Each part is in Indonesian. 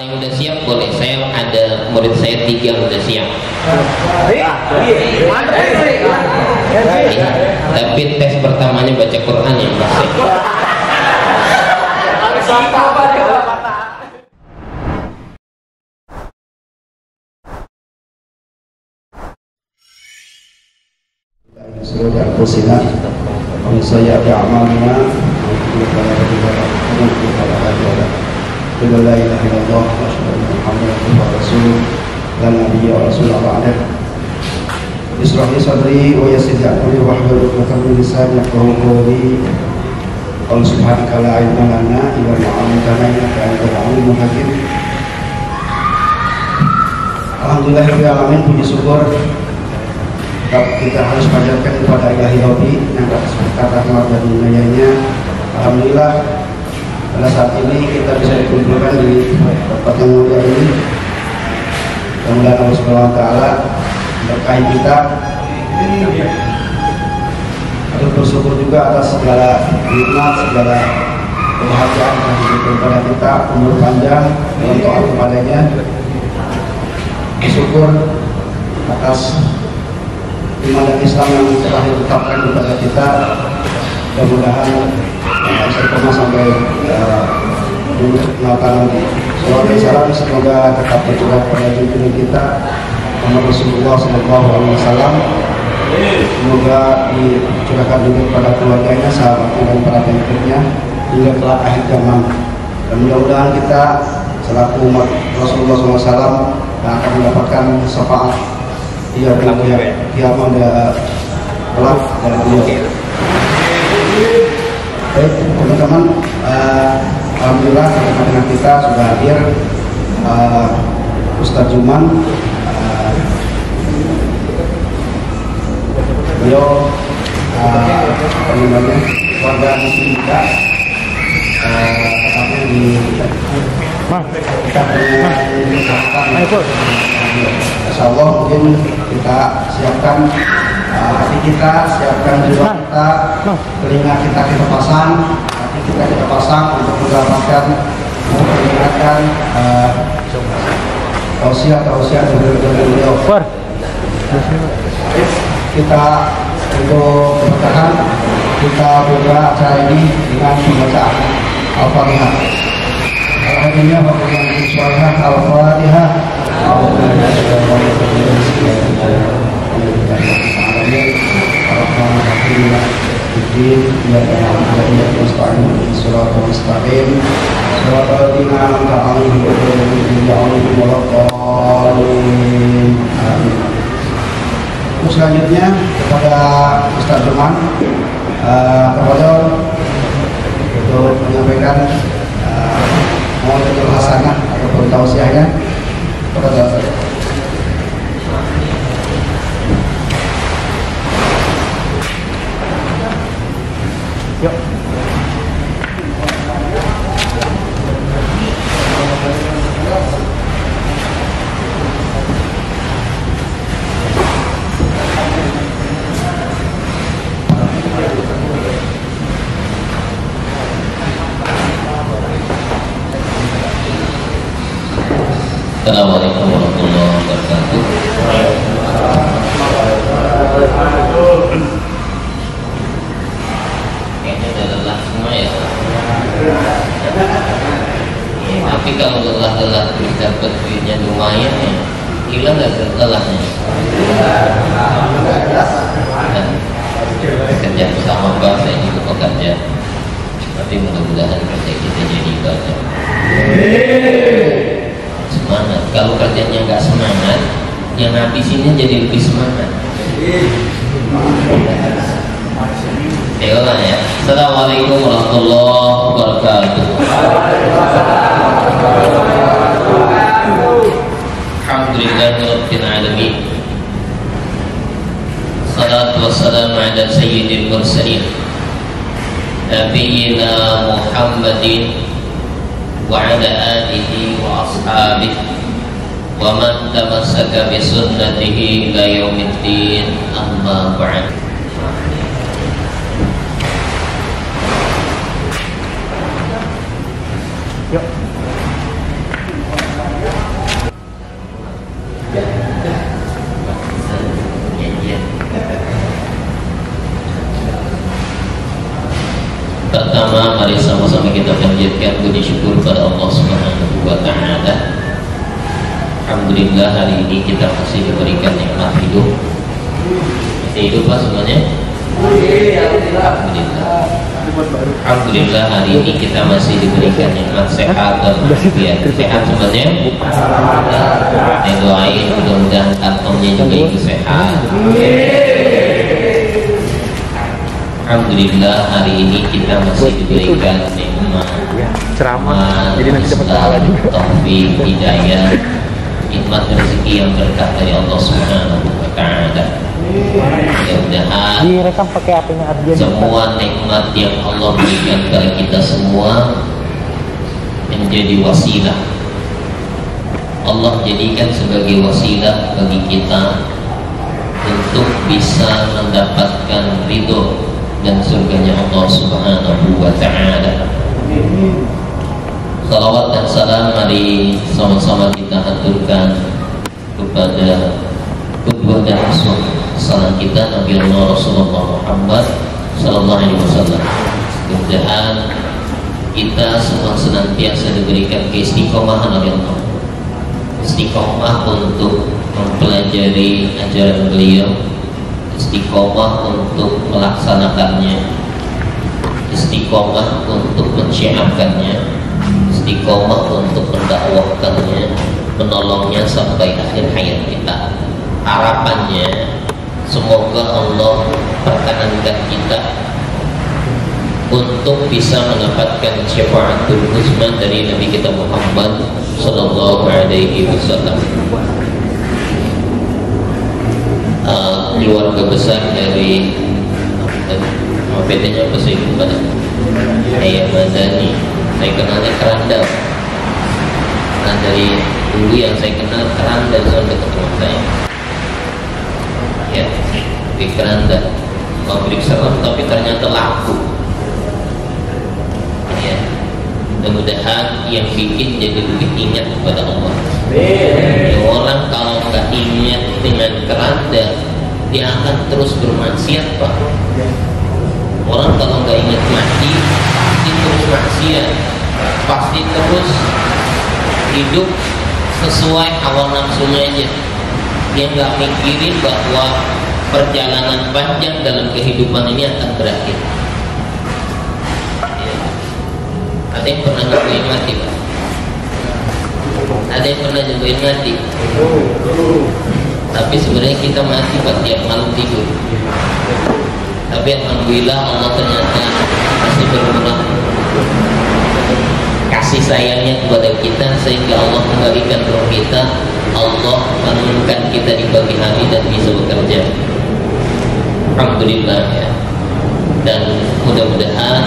yang udah siap boleh. Saya ada murid saya 3 yang udah siap. Tapi tes pertamanya baca Quran ya Mas. Seluruh anfusina wa min sayyiati a'malina la ilaha illallah wa asyhadu anna muhammadan rasulullah la nabiyya wa rasulullah ba'da. Ishrah li sadri wa yassir li amri wahlul 'uqdatam min lisani yafqahu qawli. Qul subhanaka la ilma lana illa ma 'allamtana innaka antal 'alimul hakim. Alhamdulillah rabbil alamin, puji syukur kita harus panjatkan kepada Ilahi Rabbi yang atas berkat rahmat dan inayahnya. Alhamdulillah pada saat ini kita bisa dikumpulkan di tempat yang mulia ini. Mudah-mudahan Allah Subhanahu wa taala berkahi kita. Untuk bersyukur juga atas segala nikmat, segala kebahagiaan yang diberikan kepada kita, umur panjang dalam taat kepadanya. Bersyukur atas iman dan Islam yang telah ditetapkan kepada kita. Mudah-mudahan istiqomah sampai melakukan salawat dan salam semoga tetap tercurah pada junjungan kita Muhammad Rasulullah SAW. Semoga dicurahkan juga kepada keluarganya, sahabatnya dan para pengikutnya hingga kelak akhir zaman. Dan mudah-mudahan kita selaku umat Rasulullah SAW akan mendapatkan syafaat dia ada kelak dari beliau. Baik teman-teman, alhamdulillah teman-teman kita sudah hadir. Ustadz Juman, beliau warga muslim kita, tepatnya di Insya Allah mungkin kita siapkan hati kita, siapkan jiwa kita, telinga kita pasang, hati kita pasang untuk mendapatkan, untuk mendengarkan tausiah dari beliau. Kita untuk bertahan, kita buka acara ini dengan pembacaan Al-Fatihah. Alhamdulillah, Al-Fatihah. Selanjutnya kepada Ustadz Juman kepada untuk menyampaikan mau hasanah ataupun tausiahnya kepada saya. Yuk. Assalamualaikum warahmatullahi wabarakatuh. Kayaknya udah lelah semua ya. Tapi kalau lelah-lelah dapat duitnya lumayan ya, hilang gak lelahnya? Kerja sama bahasa ini juga pekerja. Tapi mudah-mudahan kerja kita jadi ibadah. Semangat. Kalau kerjanya nggak semangat, yang ngabisinnya jadi lebih semangat. Ayolah ya. Assalamualaikum warahmatullahi wabarakatuh. Alhamdulillahirabbil alamin. Salatu wassalamu ala sayyidil mursalin Nabiyyina Muhammadin wa ala alihi wa ashabihi wa man tamassaka bi sunnatihi ila yaumiddin, amma ba'd. panjatkan puji syukur pada Allah Subhanahu wa Ta'ala. Alhamdulillah hari ini kita masih diberikan nikmat hidup. Masih hidup Pak semuanya? Alhamdulillah. Alhamdulillah hari ini kita masih diberikan nikmat sehat dan walafiat. Sehat semuanya? Saya doain mudah-mudahan kantongnya juga ikut sehat. Alhamdulillah hari ini kita masih diberikan nikmat ceramah, jadi nanti dapat pahala juga. Taufik, hidayah, nikmat rezeki yang berkah dari Allah Subhanahu wa Ta'ala. Mudah-mudahan direkam pakai HP-nya Arjen. semua nikmat yang Allah berikan kepada kita semua menjadi wasilah. Allah jadikan sebagai wasilah bagi kita untuk bisa mendapatkan ridho dan surganya Allah Subhanahu wa Ta'ala. Salawat dan salam mari sama-sama kita aturkan kepada qudwah dan uswah salam kita Nabi Rasulullah Muhammad sallallahu alaihi wasallam. Mudah-mudahan kita semua senantiasa diberikan keistiqomahan oleh Allah. Istiqomah untuk mempelajari ajaran beliau, istiqomah untuk melaksanakannya, istiqomah untuk menciarkannya, istiqomah untuk mendakwahkannya, menolongnya sampai akhir hayat kita. Harapannya semoga Allah perkenankan kita untuk bisa mendapatkan syafaatul uzma dari Nabi kita Muhammad sallallahu alaihi wasallam. Keluarga besar dari PT-nya apa sih kepada Ayah Madani, saya kenalnya Keranda. Nah dari dulu yang saya kenal Keranda soal dekat rumah saya. Ya, di Keranda pabrik seram tapi ternyata laku. Ya, mudah-mudahan yang bikin jadi lebih ingat kepada Allah. Ya, orang kalau nggak ingat dengan Keranda, dia akan terus bermaksiat Pak. Orang kalau nggak ingat mati, pasti terus maksiat, pasti terus hidup sesuai hawa nafsunya aja. Dia nggak mikirin bahwa perjalanan panjang dalam kehidupan ini akan berakhir. Ya. Ada yang pernah nyobain mati Pak? Ada yang pernah nyobain mati? Tapi sebenarnya kita mati Pak tiap malam tidur. Tapi alhamdulillah Allah ternyata masih bermurah kasih sayangnya kepada kita sehingga Allah kembalikan roh kita, Allah bangunkan kita di pagi hari dan bisa bekerja. Alhamdulillah ya. Dan mudah-mudahan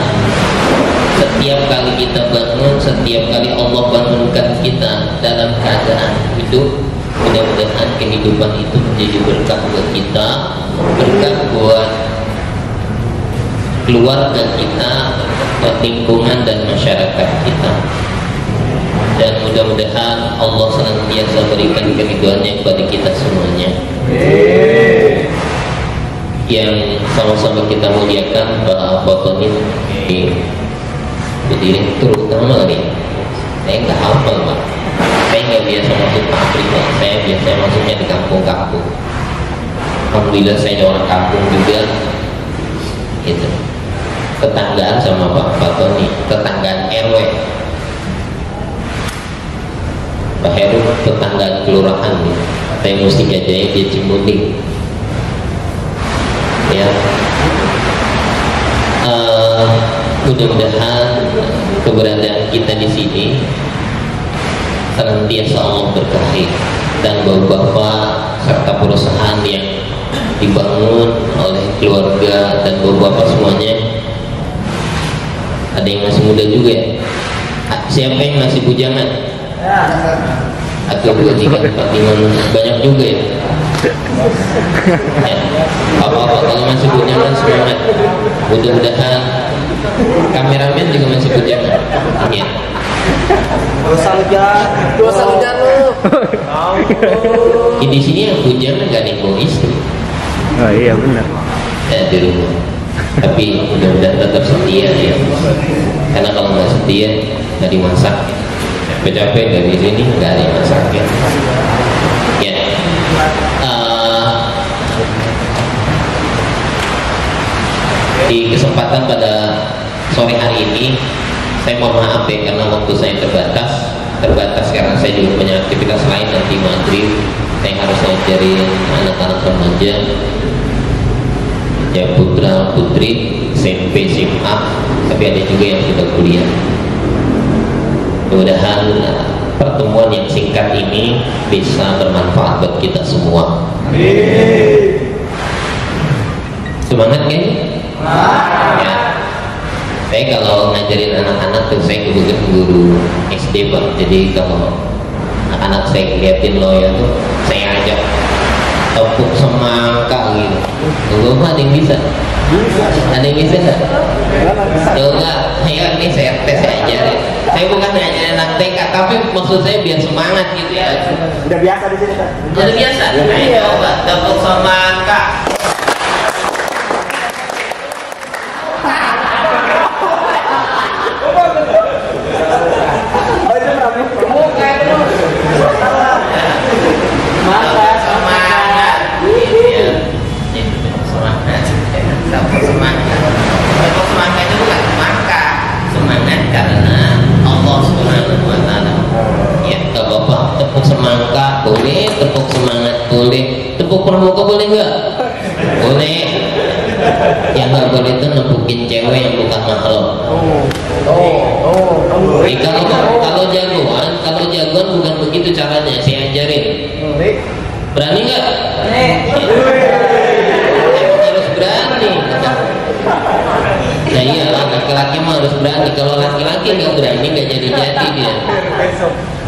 setiap kali kita bangun, setiap kali Allah bangunkan kita dalam keadaan hidup, mudah-mudahan kehidupan itu menjadi berkah buat kita, berkah buat keluarga kita, buat lingkungan dan masyarakat kita. Dan mudah-mudahan Allah senantiasa berikan keridhoannya kepada kita semuanya. Yang sama-sama kita muliakan Pak Batonin berdiri terutama nih. Saya nggak hafal Pak. Saya nggak biasa masuk pabrik Pak. Saya biasa masuknya di kampung-kampung. Alhamdulillah saya orang kampung juga. Gitu. Tetanggaan sama Pak Tony, tetanggaan RW. Pak Heru tetanggaan kelurahan nih. Saya mesti Jaya di Cimunding. Ya. Mudah-mudahan keberadaan kita di sini senantiasa Allah berkahi dan bapak-bapak serta perusahaan yang dibangun oleh keluarga dan bapak-bapak semuanya. Ada yang masih muda juga ya? Siapa yang masih bujangan? Atau 2, 3, 4, 5, banyak juga ya? Ya, apa-apa kalau masih bujangan semangat. Mudah-mudahan kameramen juga masih bujangan. Ya. Dosa hujan lu. Di sini yang bujangan gak nih istri. Oh iya benar. Ya, di rumah. Tapi mudah-mudahan tetap setia ya. Karena kalau nggak setia nggak dimasak. Capek-capek dari sini nggak ada yang masak ya. Di kesempatan pada sore hari ini saya mohon maaf ya karena waktu saya terbatas karena saya juga punya aktivitas lain. Nanti maghrib saya harus ngajarin anak-anak remaja ya, putra putri SMP SMA, tapi ada juga yang sudah kuliah. Mudah-mudahan pertemuan yang singkat ini bisa bermanfaat buat kita semua. Semangat kan? Ya. Saya kalau ngajarin anak-anak tuh saya kebetulan guru SD Pak. Jadi kalau anak-anak saya liatin loyal tuh saya ajak tepuk semangka gitu. Tunggu ada yang bisa? Ada yang bisa nggak? Coba, ayo nih saya tes, saya ajarin. Saya bukan ngajarin anak TK, tapi maksud saya biar semangat gitu ya. Udah biasa di sini kan? Udah biasa. Ayo coba tepuk semangka. Boleh, tepuk semangat boleh, tepuk pramuka boleh nggak? Boleh. Yang nggak boleh itu nepukin cewek yang bukan mahal. Kalau jagoan bukan begitu caranya. Saya ajarin. Berani nggak? Harus berani. Ya iyalah, laki-laki mah harus berani. Kalau laki-laki nggak berani nggak jadi dia.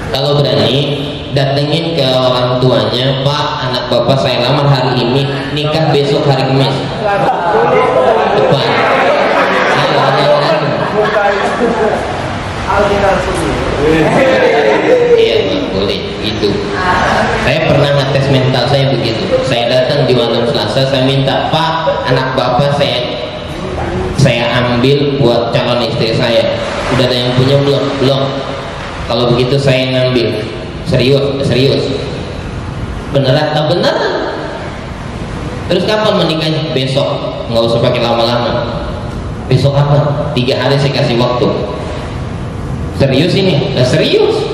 Kalau berani, datengin ke orang tuanya, Pak, anak bapak saya lamar hari ini, nikah besok hari Kamis. Depan. Iya, boleh. Itu. Saya pernah ngetes mental saya begitu. Saya datang di malam Selasa, saya minta, Pak, anak bapak saya ambil buat calon istri saya. Udah ada yang punya belum? Belum. Kalau begitu saya ngambil. Serius. Beneran? Tak beneran. Terus kapan menikahnya? Besok. Nggak usah pakai lama-lama. Besok apa? 3 hari saya kasih waktu. Serius ini? Serius.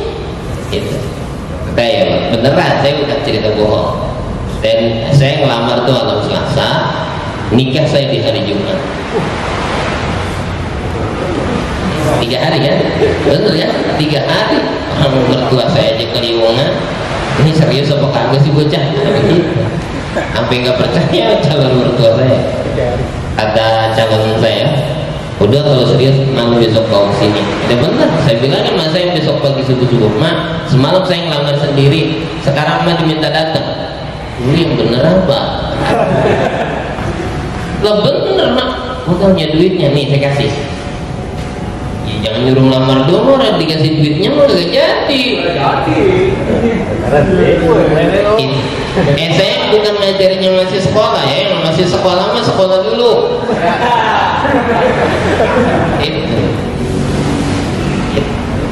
Itu. Saya beneran. Saya bukan cerita bohong. Dan saya ngelamar tuh malam Selasa. Nikah saya di hari Jumat. 3 hari ya, betul ya, 3 hari. Orang mertua saya aja keliwungan. Ini serius apa kagak sih bocah? Sampai nggak percaya calon mertua saya. Kata calon saya, udah kalau serius, malu besok kau sini. Udah benar, saya bilangin mas saya besok pagi subuh. Mak, semalam saya ngelamar sendiri, sekarang mah diminta datang. Ini yang bener apa? Lah bener mak, makanya duitnya nih saya kasih. Jangan nyuruh lamar dong, orang dikasih duitnya mau gak jadi. Saya bukan ngajarin yang masih sekolah ya, yang masih sekolah mah sekolah dulu.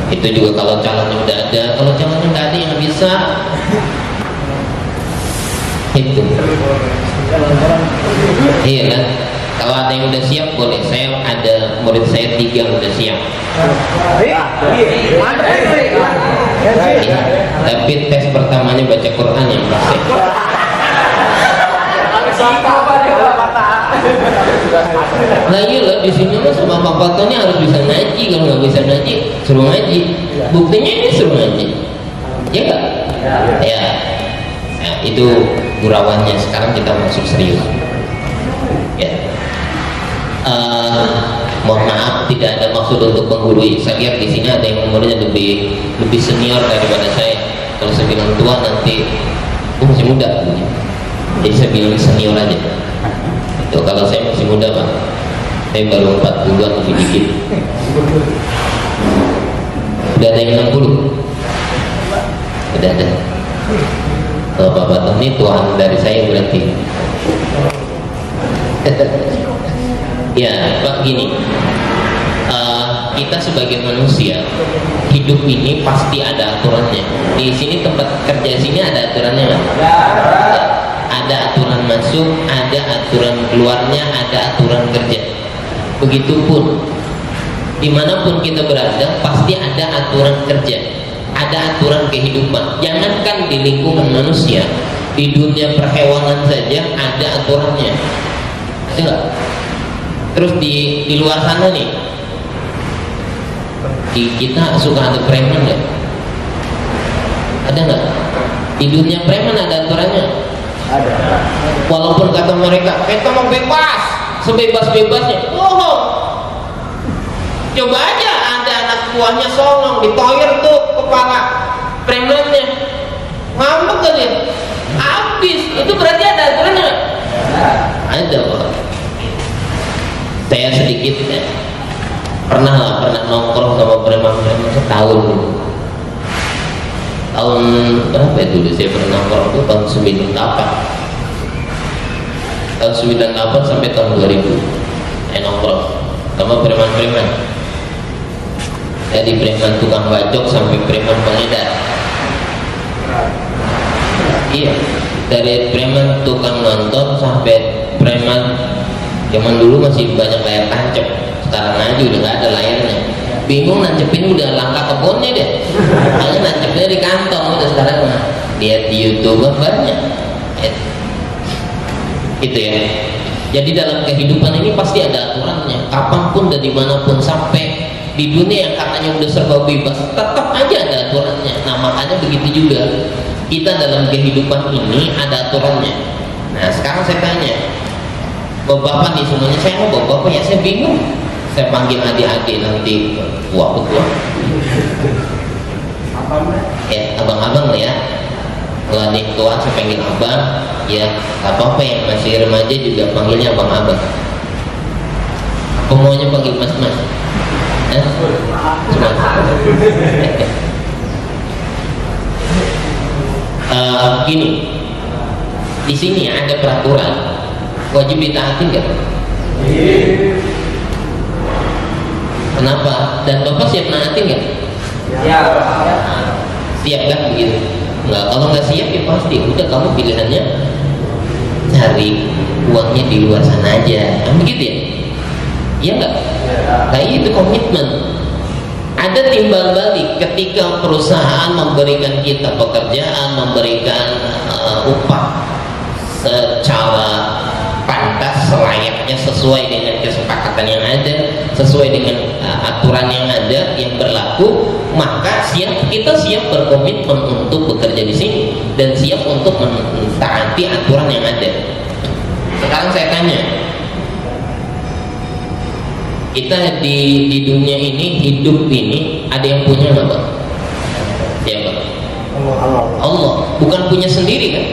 Itu juga kalau calonnya udah ada, kalau calonnya nggak ada yang bisa. Itu. Iya kan? Kalau ada yang udah siap boleh. Saya ada murid saya 3 yang udah siap. Tapi tes pertamanya baca Quran yang pasti. Nah iyalah di sini tuh sama Pak Tony harus bisa ngaji. Kalau nggak bisa ngaji, suruh ngaji. Buktinya ini suruh ngaji. Ya nggak? Ya. Nah, itu gurawannya. Sekarang kita masuk serius. Ya. Mohon maaf tidak ada maksud untuk menggurui. Saya lihat di sini ada yang umurnya lebih senior daripada saya. Kalau saya bilang tua nanti masih muda. Jadi saya bilang senior aja. Itu kalau saya masih muda Pak. Saya baru 40-an lebih dikit. Udah ada yang 60. Udah ada. Kalau Bapak ini tuan dari saya berarti. Ya Pak gini, kita sebagai manusia hidup ini pasti ada aturannya. Di sini tempat kerja sini ada aturannya nggak? Ada aturan masuk, ada aturan keluarnya, ada aturan kerja. Begitupun dimanapun kita berada pasti ada aturan kerja, ada aturan kehidupan. Jangankan di lingkungan manusia, di dunia perhewanan saja ada aturannya. Ada nggak? Terus di luar sana nih, kita suka ada preman nggak? Ada nggak? Di dunia preman ada aturannya. Ada. Walaupun kata mereka kita mau bebas, sebebas-bebasnya, bohong. Coba aja ada anak buahnya songong, ditoyer tuh kepala premannya, ngambek kan dia, habis. Itu berarti ada aturannya. Ada Pak. Saya sedikit ya, pernah nongkrong sama preman-preman setahun dulu. Tahun berapa ya dulu saya pernah nongkrong itu tahun 98. Tahun 98 sampai tahun 2000 saya nongkrong sama preman-preman. Dari preman tukang bacok sampai preman pengedar. Iya, dari preman tukang nonton sampai preman zaman dulu masih banyak layar tancap. Sekarang aja udah nggak ada layarnya. Bingung nancepin udah langka kebunnya deh. Hanya nancepnya di kantong udah sekarang lihat di YouTube banyak. Gitu ya. Jadi dalam kehidupan ini pasti ada aturannya. Kapanpun dan dimanapun, sampai di dunia yang katanya udah serba bebas, tetap aja ada aturannya. Nah makanya begitu juga kita dalam kehidupan ini ada aturannya. Nah sekarang saya tanya, bapak-bapak nih semuanya, saya mau bapak-bapak ya, saya bingung. Saya panggil adik-adik nanti tua-tua. Ya abang-abang ya. Kalau ada yang tua saya panggil abang, ya apa-apa yang masih remaja juga panggilnya abang-abang. Apa maunya panggil mas-mas? Gini, di sini ada peraturan wajib ditaati nggak? Kenapa? Dan bapak siap naati nggak? Ya. Siap kan begitu? Nggak, kalau nggak siap ya pasti udah kamu pilihannya cari uangnya di luar sana aja, kan begitu ya? Iya nggak? Nah itu komitmen. Ada timbal balik ketika perusahaan memberikan kita pekerjaan, memberikan upah secara pantas, selayaknya, sesuai dengan kesepakatan yang ada, sesuai dengan aturan yang ada, yang berlaku, maka kita siap berkomitmen untuk bekerja di sini dan siap untuk mentaati aturan yang ada. Sekarang saya tanya, kita di dunia ini, hidup ini, ada yang punya nggak Pak? Siapa? Allah. Bukan punya sendiri kan?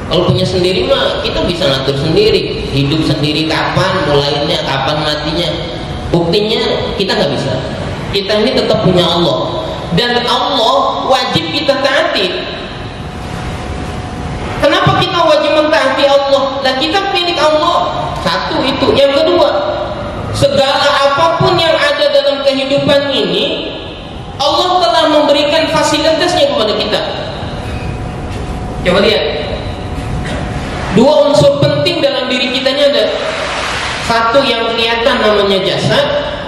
Kalau punya sendiri mah kita bisa ngatur sendiri, hidup sendiri kapan mulainya, kapan matinya. Buktinya kita nggak bisa. Kita ini tetap punya Allah, dan Allah wajib kita taati. Kenapa kita wajib mentaati Allah? Lah kita milik Allah. Satu itu. Yang kedua, segala apapun yang ada dalam kehidupan ini, Allah telah memberikan fasilitasnya kepada kita. Coba lihat. Dua unsur penting dalam diri kita ini ada. Satu yang kelihatan namanya jasad,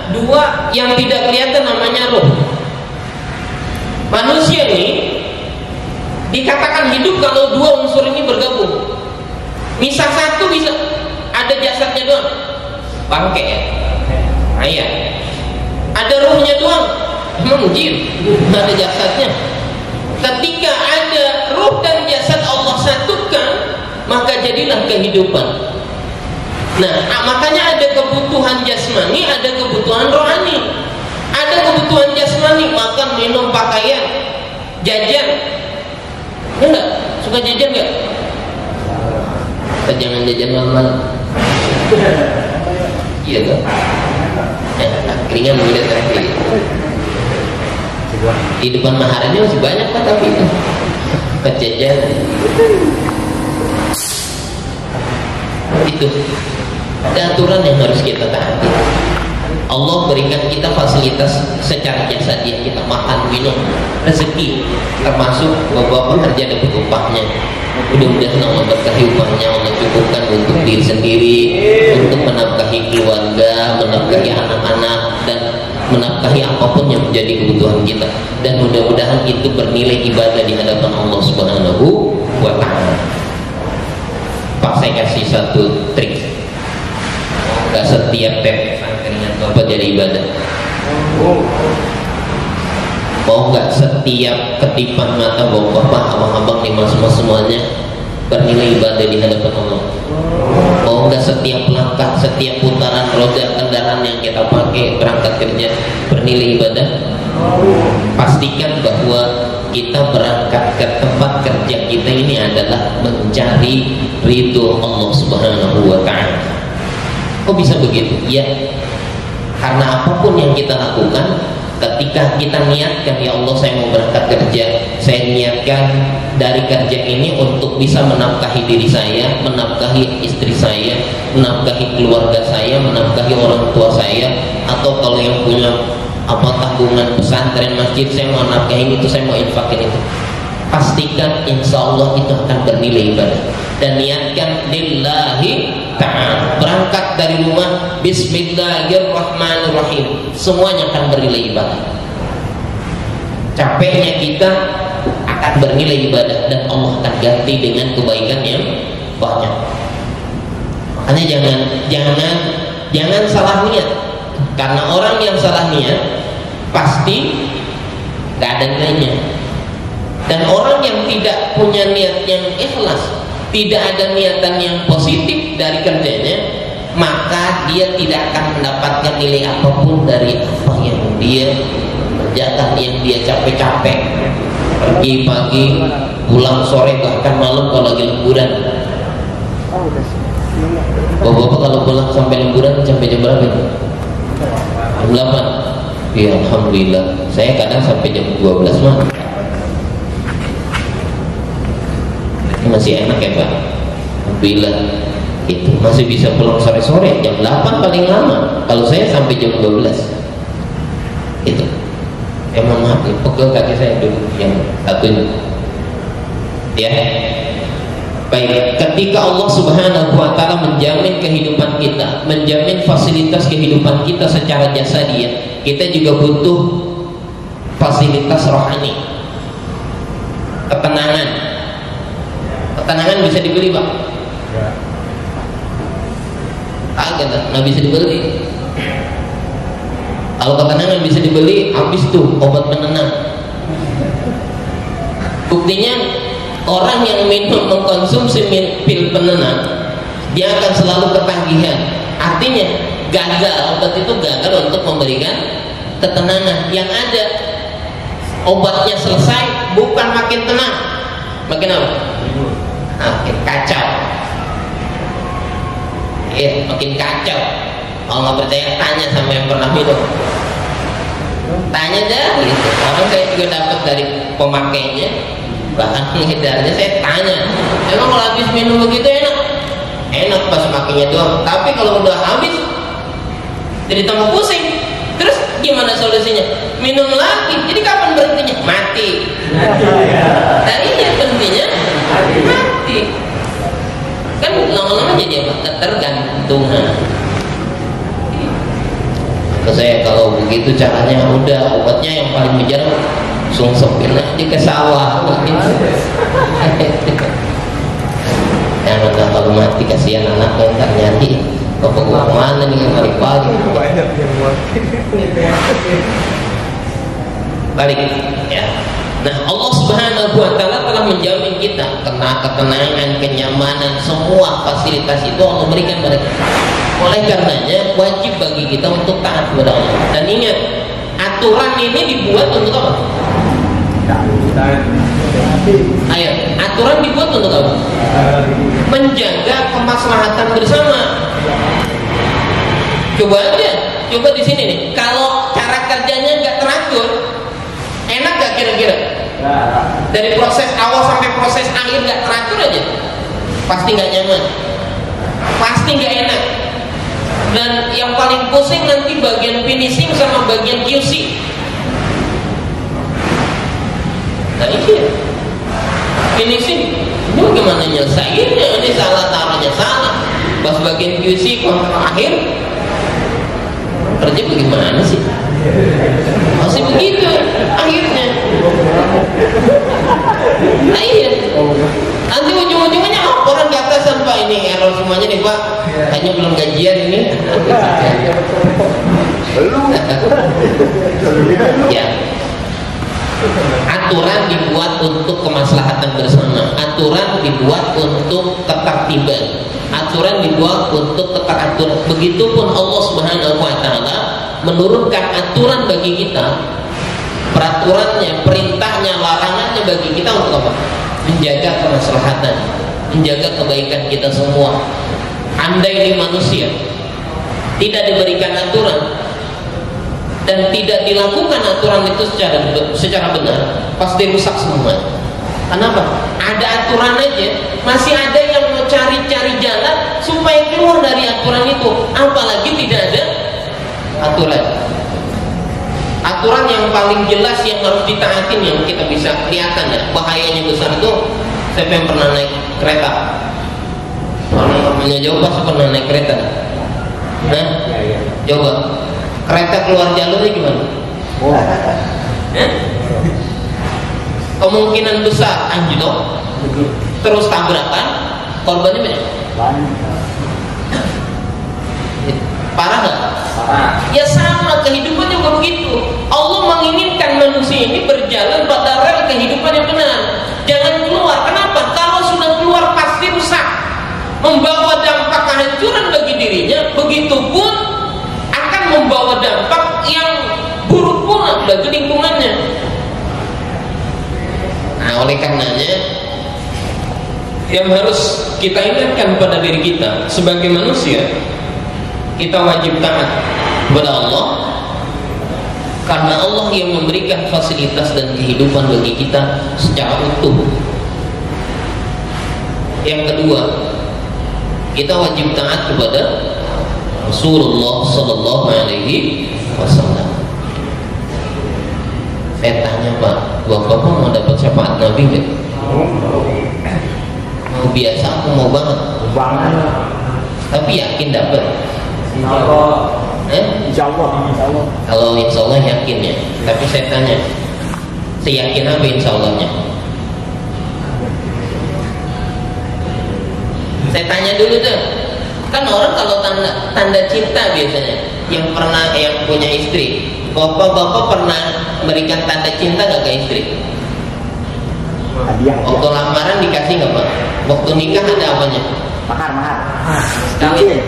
dua yang tidak kelihatan namanya ruh. Manusia ini dikatakan hidup kalau dua unsur ini bergabung. Misal satu bisa ada jasadnya doang, bangke ya, ayah. Ada ruhnya doang, emang jin, ada jasadnya. Ketika ada ruh dan jasad Allah satukan, maka jadilah kehidupan. Nah, makanya ada kebutuhan jasmani, ada kebutuhan rohani. Ada kebutuhan jasmani, makan, minum, pakaian, jajan. Ya enggak? Suka jajan enggak? Jangan jajan malam-malam. Iya kan? Keringan mudah terakhir. Di depan maharani masih banyak Pak, tapi itu kejajan. Itu ada aturan yang harus kita taati. Allah berikan kita fasilitas secara jasadi, kita makan, minum, rezeki, termasuk beberapa kerja dapat upahnya. Mudah-mudahan Allah berkahi upahnya, Allah cukupkan untuk diri sendiri, untuk menafkahi keluarga, menafkahi anak-anak, dan menafkahi apapun yang menjadi kebutuhan kita. Dan mudah-mudahan itu bernilai ibadah di hadapan Allah Subhanahu wa ta'ala. Pak, saya kasih satu trik. Gak setiap tetesan keringat Bapak jadi ibadah. Mau gak setiap ketipan mata Bapak, abang-abang, mas-mas semuanya bernilai ibadah di hadapan Allah? Mau gak setiap langkah, setiap putaran roda kendaraan yang kita pakai berangkat kerja bernilai ibadah? Pastikan bahwa kita berangkat ke tempat kerja kita ini adalah mencari ridho Allah Subhanahu wa ta'ala. Kok bisa begitu? Ya, karena apapun yang kita lakukan, ketika kita niatkan, ya Allah saya mau berangkat kerja, saya niatkan dari kerja ini untuk bisa menafkahi diri saya, menafkahi istri saya, menafkahi keluarga saya, menafkahi orang tua saya, atau kalau yang punya tanggungan pesantren, masjid, saya mau nafkahin itu, saya mau infakin itu. Pastikan insya Allah itu akan bernilai ibadah. Dan niatkan lillahi ta'ala, berangkat dari rumah bismillahirrahmanirrahim, semuanya akan bernilai ibadah. Capeknya kita akan bernilai ibadah, dan Allah akan ganti dengan kebaikan yang banyak. Makanya jangan salah niat, karena orang yang salah niat pasti gak ada nilainya. Dan orang yang tidak punya niat yang ikhlas, tidak ada niatan yang positif dari kerjanya, maka dia tidak akan mendapatkan nilai apapun dari apa yang dia kerjakan, yang dia capek-capek pergi pagi, pulang sore, bahkan malam kalau lagi lemburan. Bapak kalau pulang sampai lemburan sampai jam berapa? Jam 8. Ya alhamdulillah, saya kadang sampai jam 12 malam. Masih enak ya Pak, alhamdulillah. Itu masih bisa pulang sore-sore jam 8 paling lama. Kalau saya sampai jam 12 itu. Mohon maaf nih, pegel kaki saya dulu yang satu ini ya. Baik, ketika Allah Subhanahu wa ta'ala menjamin kehidupan kita, menjamin fasilitas kehidupan kita secara jasadiah, kita juga butuh fasilitas rohani. Ketenangan. Ketenangan bisa dibeli Pak? Agak, nggak bisa dibeli. Kalau ketenangan bisa dibeli, habis tuh obat penenang. Buktinya orang yang mengkonsumsi pil penenang, dia akan selalu ketagihan. Artinya gagal, obat itu gagal untuk memberikan ketenangan. Yang ada obatnya selesai, bukan makin tenang, makin apa? Makin kacau. Ya, makin kacau. Kalau nggak percaya tanya sama yang pernah minum. Tanya dah gitu. Orang saya juga dapat dari pemakainya, bahkan pengedarnya saya tanya, emang kalau habis minum begitu enak? Enak pas makainya doang. Tapi kalau udah habis jadi tambah pusing. Terus gimana solusinya? Minum lagi. Jadi kapan berhentinya? Mati. Tadinya berhentinya mati. Kan lama-lama jadi apa? Ketergantungan. Saya kalau begitu caranya udah obatnya yang paling bijar sungsepin aja ke sawah gitu. Jangan kalau mati kasihan anaknya ntar nyari bapak gua kemana nih balik pagi. Balik ya. Nah Allah Subhanahu wa ta'ala telah menjamin kita kena ketenangan, kenyamanan, semua fasilitas itu Allah berikan pada kita. Oleh karenanya wajib bagi kita untuk taat kepada Allah. Dan ingat, aturan ini dibuat untuk apa? Ayo, aturan dibuat untuk apa? Menjaga kemaslahatan bersama. Coba aja, coba di sini nih. Kalau cara kerjanya nggak teratur, enak nggak kira-kira? Dari proses awal sampai proses akhir nggak teratur aja, pasti nggak nyaman, pasti nggak enak. Dan yang paling pusing nanti bagian finishing sama bagian QC. Nah ini finishing, ini bagaimana nyelesainnya? Ini salah taruhnya salah. Pas bagian QC kontrol akhir, kerja bagaimana sih? Masih begitu akhirnya. Nah iya, nanti ujung-ujungnya laporan di atasan, Pak, ini error semuanya nih Pak, hanya belum gajian ini. Ya, aturan dibuat untuk kemaslahatan bersama, aturan dibuat untuk ketertiban, aturan dibuat untuk keteraturan. Begitupun Allah Subhanahu wa Ta'ala menurunkan aturan bagi kita, peraturannya, perintahnya, larangannya bagi kita untuk apa? Menjaga kemaslahatan, menjaga kebaikan kita semua. Andai ini manusia tidak diberikan aturan dan tidak dilakukan aturan itu secara benar, pasti rusak semua. Kenapa? Ada aturan aja, masih ada yang mau cari-cari jalan supaya keluar dari aturan itu, apalagi tidak ada aturan. Aturan yang paling jelas yang harus ditaatin, yang kita bisa kelihatan ya bahayanya besar itu. Siapa yang pernah naik kereta? Orang namanya jauh pasti pernah naik kereta. Nah, coba kereta keluar jalurnya gimana? Kemungkinan besar anjlok, terus tabrakan, korbannya banyak. Parah nggak? Ya sama, kehidupan juga begitu. Allah menginginkan manusia ini berjalan pada rel kehidupan yang benar. Jangan keluar. Kenapa? Kalau sudah keluar pasti rusak, membawa dampak kehancuran bagi dirinya. Begitupun akan membawa dampak yang buruk pula bagi lingkungannya. Nah, oleh karenanya yang harus kita ingatkan pada diri kita sebagai manusia, kita wajib taat kepada Allah, karena Allah yang memberikan fasilitas dan kehidupan bagi kita secara utuh. Yang kedua, kita wajib taat kepada Rasulullah Sallallahu Alaihi Wasallam. Saya tanya Pak, Bapak mau dapat syafaat Nabi nggak? Mau biasa, aku mau banget. Tapi yakin dapat? Insya Allah. Kalau insya Allah yakin ya. Tapi saya tanya, seyakin apa insya Allahnya? Saya tanya dulu tuh. Kan orang kalau tanda cinta biasanya, yang punya istri, bapak pernah berikan tanda cinta nggak ke istri? Hadiah. Waktu lamaran dikasih nggak Pak? Waktu nikah ada apanya? Mahar. Cincin.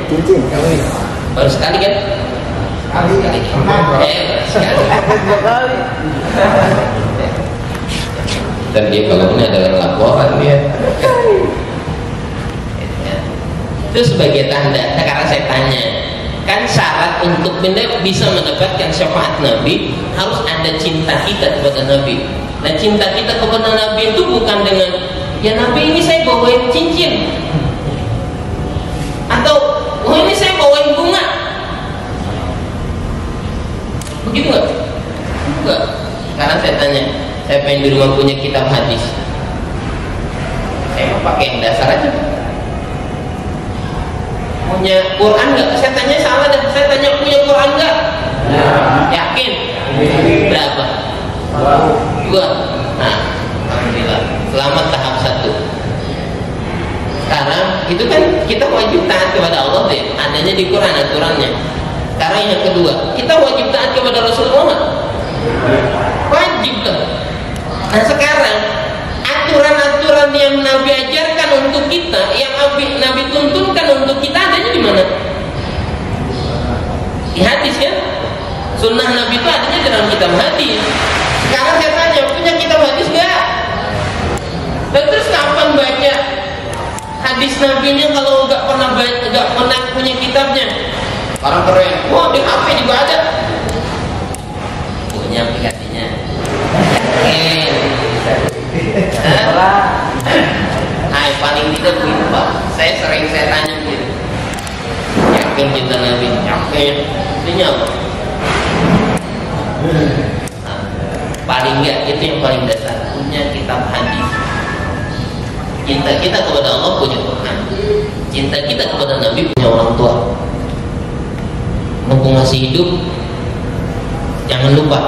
Baru sekali kan? Sekali. Sekali. Dan dia kalau ini adalah laporan dia. Itu sebagai tanda. Karena saya tanya, kan syarat untuk bisa mendapatkan syafaat Nabi harus ada cinta kita kepada Nabi. Nah, cinta kita kepada Nabi itu bukan dengan ya Nabi ini saya bawain cincin, atau oh ini saya bawain bunga, begitu nggak? Enggak. Sekarang saya tanya, saya pengen di rumah punya kitab hadis, saya mau pakai yang dasar aja. Punya Quran nggak? Saya tanya salah dah. Saya tanya punya Quran nggak? Yakin? Berapa? 2. Nah, alhamdulillah. Selamat tahap 1. Sekarang itu kan kita wajib taat kepada Allah deh. Adanya di Quran aturannya. Sekarang yang kedua, kita wajib taat kepada Rasulullah. Wajib tuh. Nah sekarang aturan-aturan yang Nabi ajarkan untuk kita, yang Nabi tuntunkan untuk kita adanya di mana? Di hadis ya. Sunnah Nabi itu adanya dalam kitab hadis. Sekarang saya tanya, punya kitab hadis nggak? Dan terus kapan baca hadis Nabinya kalau nggak pernah punya kitabnya? Orang keren, wah di HP juga ada. Punya aplikasinya. Paling tidak begitu Pak. Saya tanya begitu. yakin cinta Nabi, yakin. Artinya apa? Paling enggak itu yang paling dasar, punya kitab hadis. Cinta kita kepada Allah punya Quran, cinta kita kepada Nabi punya orang tua. Mumpung masih hidup, jangan lupa.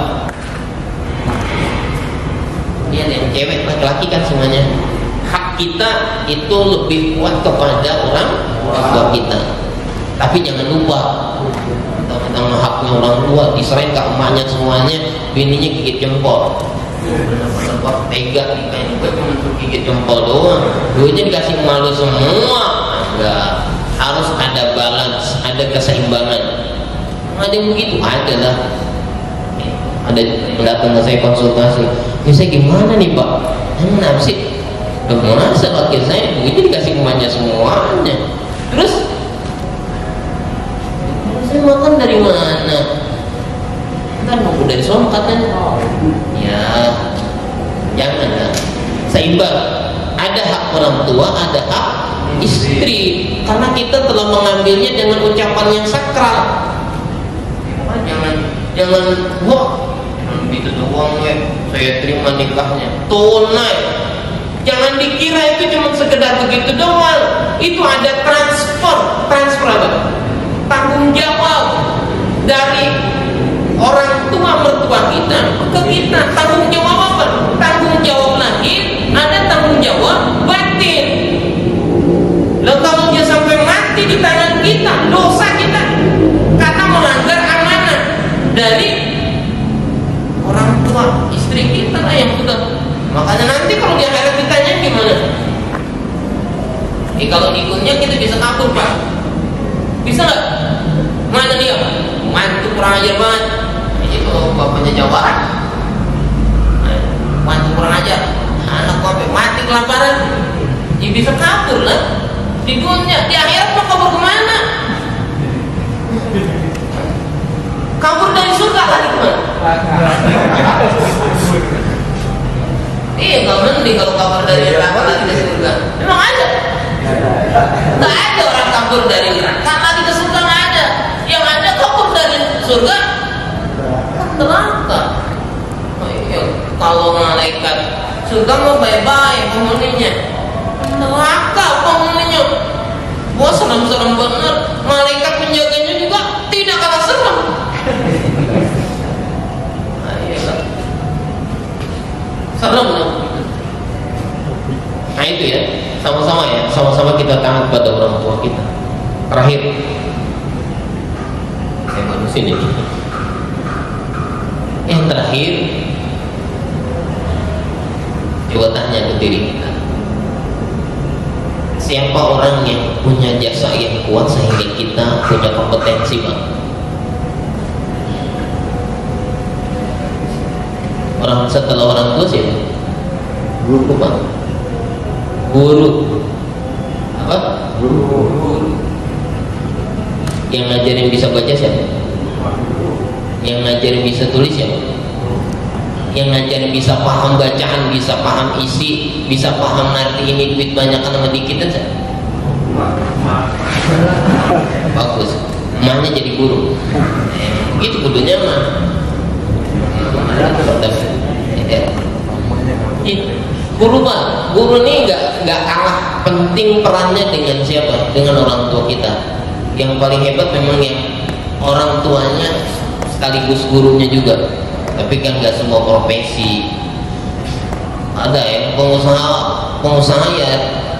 Ini ada yang cewek, laki-laki kan semuanya. Hak kita itu lebih kuat kepada orang tua kita. Tapi jangan lupa, tentang haknya orang tua diserahin ke emaknya semuanya, bininya gigit jempol. Benar-benar tega nih, kayaknya gue cuma gigit jempol doang, duitnya dikasih malu semua. Enggak, harus ada balance, ada keseimbangan. Ada yang begitu, ada lah. Ada yang datang ke saya konsultasi, saya gimana nih Pak? Kenapa sih? Merasa laki saya begitu dikasih emaknya semuanya. Terus saya makan dari mana? Ntar nunggu dari songkat kan? Ya, jangan lah. Seimbang. Ada hak orang tua, ada hak istri. Karena kita telah mengambilnya dengan ucapan yang sakral. Jangan, wah, itu doang saya terima nikahnya tunai. Jangan dikira itu cuma sekedar begitu doang. Itu ada transfer apa? Tanggung jawab dari orang tua mertua kita ke kita. Tanggung jawab apa? Tanggung jawab lahir, ada tanggung jawab batin. Lalu kalau dia sampai mati di tangan kita, dosa kita karena melanggar amanah dari orang tua, istri kita lah yang sudah. Makanya nanti kalau di akhirat ditanya gimana? Kalau dikunnya kita bisa kabur Pak, bisa nggak? Mana dia? Mantu kurang ajar banget. Jadi kalau bapaknya jawab, mantu kurang ajar, anak bapak mati kelaparan, ya bisa kabur lah. Di dunia, di akhirat mau kabur kemana? Kabur dari surga lagi kemana? Iya, nggak mending kalau kabur dari neraka lagi ke surga. Memang ada? Nggak ada orang kabur dari neraka lagi ke surga, nggak ada. Yang ada kabur dari surga neraka. Oh, iya. Kalau malaikat surga mau bye-bye penghuninya, neraka penghuninya. Wah, serem-serem bener. Malaikat penjaganya juga tidak kalah serem. Serem loh. Nah itu ya, sama-sama kita taat pada orang tua kita. Terakhir, saya baru sini. Yang terakhir, coba tanya ke diri kita, siapa orang yang punya jasa yang kuat sehingga kita punya kompetensi Pak? Orang setelah orang tua siapa? Guru Pak. Guru. Apa? Guru. Yang ngajarin bisa baca siapa? Yang ngajarin bisa tulis siapa? Yang ngajarin bisa paham bacaan, bisa paham isi, bisa paham nanti ini duit banyak sama dikit kan siapa? Bagus. Emaknya jadi guru. Gitu kudunya mah. Guru Pak, guru ini nggak kalah penting perannya dengan siapa? Dengan orang tua kita. Yang paling hebat memang yang orang tuanya sekaligus gurunya juga. Tapi kan nggak semua profesi. Ada ya pengusaha ya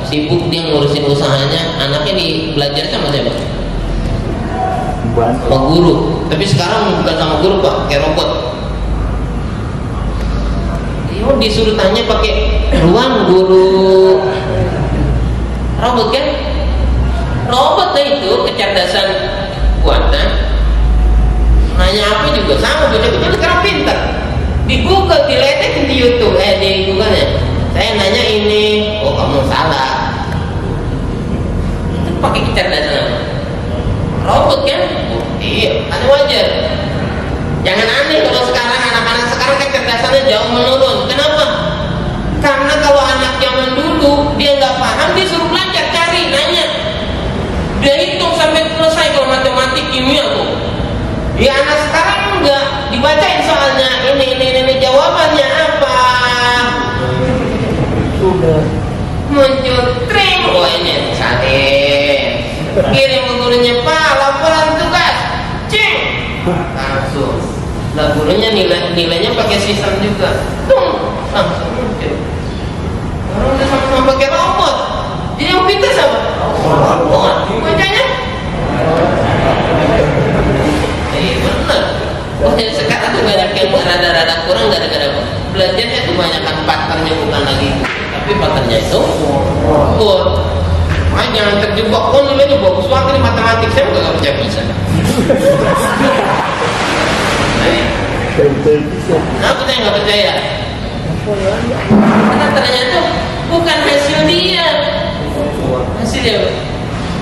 sibuk dia ngurusin usahanya, anaknya belajar sama siapa? Sama guru. Tapi sekarang bukan sama guru Pak, kayak robot. Disuruh tanya pakai ruang guru robot kan? Robotnya itu kecerdasan buatan, nanya apa juga sama, bocah-bocah sekarang pintar. Di Google, diletek di YouTube, di Google nya. Saya nanya ini, oh kamu salah. Itu pakai kecerdasan apa? Robot kan? Oh, iya, kan wajar. Jangan aneh kalau sekarang anak-anak sekarang kecerdasannya jauh menurun. Kenapa? Karena kalau anak zaman dulu dia nggak paham, dia suruh belajar, cari, nanya, dia hitung sampai selesai. Kalau matematika soalnya ini jawabannya apa? Sudah. Muncul tring, wah ini salin. Kirim ke gurunya, Pak, laporan tugas. Cing, langsung. Nah gurunya nilainya pakai sistem juga. Langsung muncul. Orang udah sama-sama pakai robot. Jadi yang pintar sama robot. Bacanya. Benar. Oh, jadi sekarang tuh banyak yang rada-rada kurang gara-gara belajarnya tuh banyakkan patternnya bukan lagi, tapi patternnya itu betul. Makanya jangan terjebak, oh nilainya bagus banget di matematik, saya nggak percaya bisa. Kenapa saya nggak percaya? Karena ternyata bukan hasil dia, hasil dia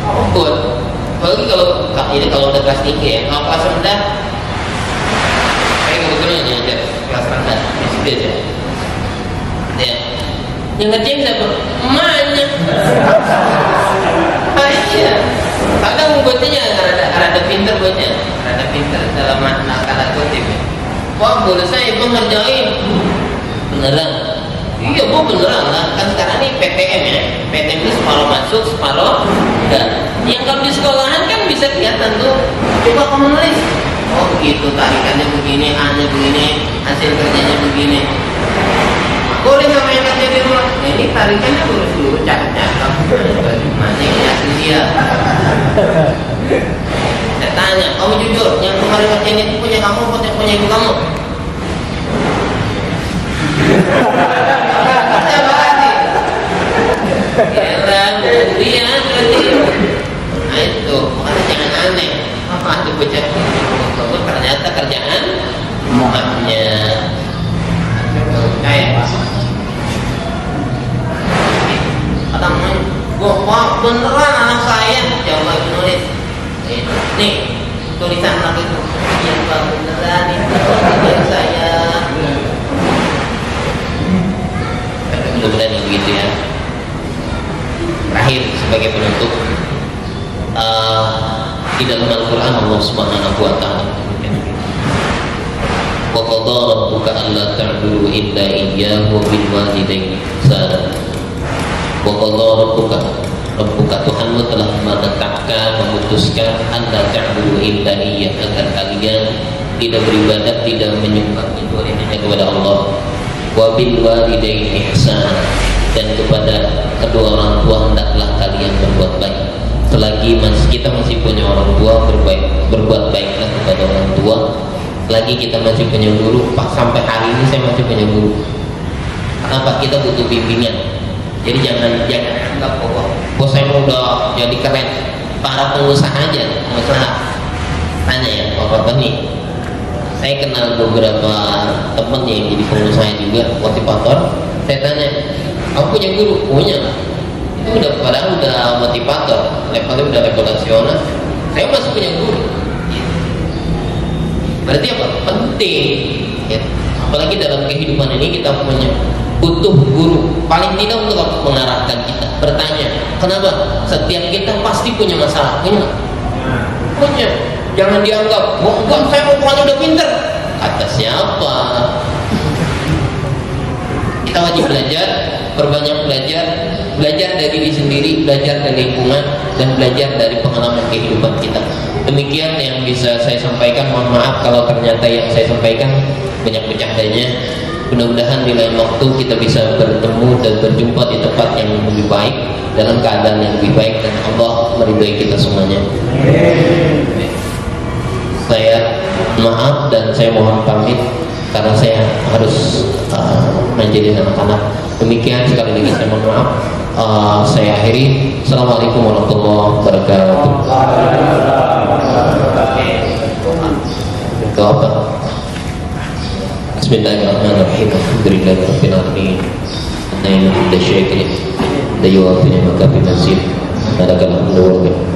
betul. Apalagi kalau udah kelas tinggi ya, kalau kelas rendah, saya kebetulan ngajar kelas rendah, SD aja. Ya, yang ngerjain siapa? Emaknya. Iya. Kadang buatnya rada pinter buatnya, rada pinter dalam makna kata kutip. Wah, boleh saya ngerjain. Beneran? Iya, bu beneran lah. Kan sekarang ini PTM ya. PTM itu separuh masuk, separuh enggak. Yang kalau di sekolahan kan bisa kelihatan tuh. Coba kamu nulis. Oh begitu, tarikannya begini, A-nya begini, hasil kerjanya begini. Boleh sama yang kerja di rumah. Nah, ini tarikannya dulu cakep-cakep. Mana yang hasil dia? Saya tanya, kamu jujur, yang kemarin kerjain itu punya kamu atau punya ibu kamu? Heran, dia berarti. Nah itu, makanya jangan aneh. Apa itu bocah? Ternyata kerjaan emaknya. Kayak kadang wah beneran anak saya coba nulis. Nih tulisan anak itu. Iya bang beneran itu kerjaan saya. Mudah-mudahan yang begitu ya. Terakhir sebagai penutup, di dalam Al-Quran Allah Subhanahu wa Ta'ala wa qadha rabbuka alla ta'budu illa iyyahu wa bil walidayni ihsana. Wa qadha rabbuka Tuhanmu telah menetapkan, memutuskan alla ta'budu illa iyyahu, agar kalian tidak beribadah, tidak menyembah kecuali hanya kepada Allah. Wa bil walidayni ihsana, dan kepada kedua orang tua hendaklah kalian berbuat baik. Selagi kita masih punya orang tua, berbuat baiklah kepada orang tua. Selagi kita masih punya guru, sampai hari ini saya masih punya guru. Kenapa? Kita butuh bimbingan. Jadi jangan anggap bahwa saya udah jadi keren. Para pengusaha aja, tanya ya, Bapak nih. Saya kenal beberapa teman yang jadi pengusaha juga, motivator. Saya tanya, kamu punya guru? Punya. Itu padahal udah motivator, levelnya udah level nasional. Saya masih punya guru. Berarti apa? Penting. Ya. Apalagi dalam kehidupan ini kita butuh guru. Paling tidak untuk mengarahkan kita. Bertanya, kenapa? Setiap kita pasti punya masalah. Punya. Jangan dianggap, enggak, saya pokoknya udah pinter. Kata siapa? Kita wajib belajar, perbanyak belajar dari diri sendiri, belajar dari lingkungan, dan belajar dari pengalaman kehidupan kita. Demikian yang bisa saya sampaikan. Mohon maaf kalau ternyata yang saya sampaikan banyak bercandanya. Mudah-mudahan di lain waktu kita bisa bertemu dan berjumpa di tempat yang lebih baik, dalam keadaan yang lebih baik, dan Allah meridai kita semuanya. Saya maaf dan saya mohon pamit karena saya harus menjadi anak-anak. Demikian, sekali lagi saya mohon maaf. Saya akhiri. Assalamualaikum warahmatullahi wabarakatuh. Itu apa? Bismillahirrahmanirrahim. Alhamdulillahirabbil alamin. Na'im hamda syakirin. Da yuwafi ni'maka bi mazid. Lakal hamdu wa minhu.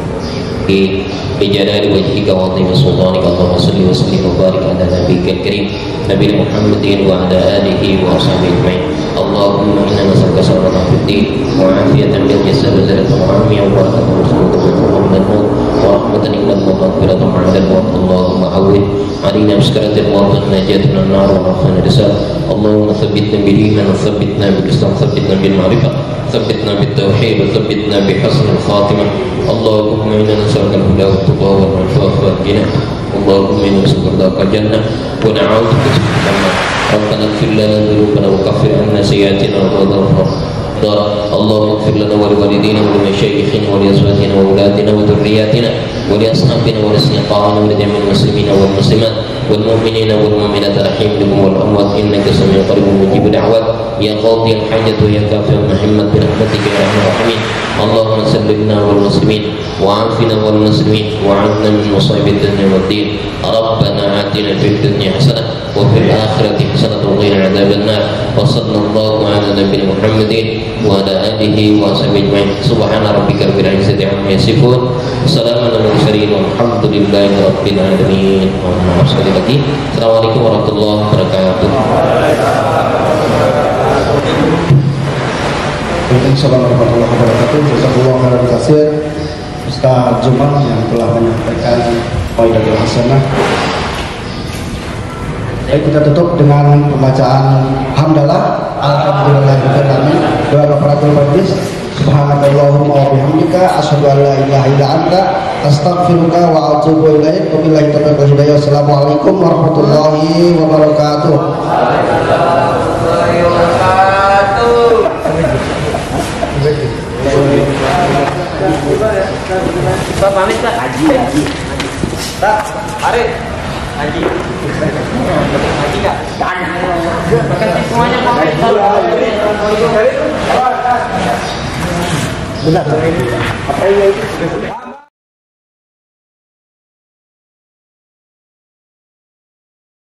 بجلال وجهك وعظيم سلطانك اللهم صل وسلم وبارك على نبيك الكريم نبينا محمد وعلى آله وصحبه أجمعين. Allahumma inna nas'aluka salamatan fid din wa 'afiyatan fil jasad wa zalatan wa 'afiyatan wa barakatan wa sultan wa maut wa rahmatan inna maghfiratan wa 'adlan wa Allahumma awwid 'alaina biskaratil maut wa najatan minan nar wa afana risal Allahumma thabbitna bil iman wa thabbitna bil islam thabbitna bil ma'rifah thabbitna bit tauhid wa thabbitna bi husnil khatimah Allahumma inna nas'aluka al-huda wa at-tuqa wal 'afwa wal ghina Allahumma inna nas'aluka al-jannah wa na'udzubika minan nar Rabbana ighfir lana dhunubana wa kaffir 'anna sayyi'atina wa tawaffa اللهم اغفر لنا ولوالدينا ولمشايخنا ولأزواجنا وأولادنا وذرياتنا ولأصحابنا ولأصدقائنا ولجميع المسلمين والمسلمات والمؤمنين والمؤمنات الأحياء منهم والأموات إنك سميع قريب مجيب الدعوات يا قاضي الحاجة ويا كافي المحمد برحمتك يا أرحم الراحمين اللهم سلمنا والمسلمين وعافنا والمسلمين وعافنا من مصائب الدنيا والدين ربنا آتنا في الدنيا حسنة وفي الآخرة حسنة وقنا عذاب النار وصلى الله على نبينا محمد وعلى آله وصحبه أجمعين سبحان ربك رب العزة عما يصفون وسلام على المرسلين والحمد لله رب العالمين. Maaf sekali lagi. Assalamualaikum warahmatullahi wabarakatuh. Assalamualaikum warahmatullahi wabarakatuh. Jazakallahu khairan katsir Ustaz Juman yang telah menyampaikan faidatul hasanah. Baik, kita tutup dengan pembacaan hamdalah. Alhamdulillahirabbil alamin. Doa kafaratul majlis. Subhanakallahumma wa bihamdika asyhadu an la ilaha illa anta astaghfiruka wa atubu ilaik. Wabillahi taufiq wal hidayah. Assalamualaikum warahmatullahi wabarakatuh. Pak pamit Pak. Haji. Pak, Arif. Haji. Haji Kak. Makan semuanya pamit. Benar. Apa ini?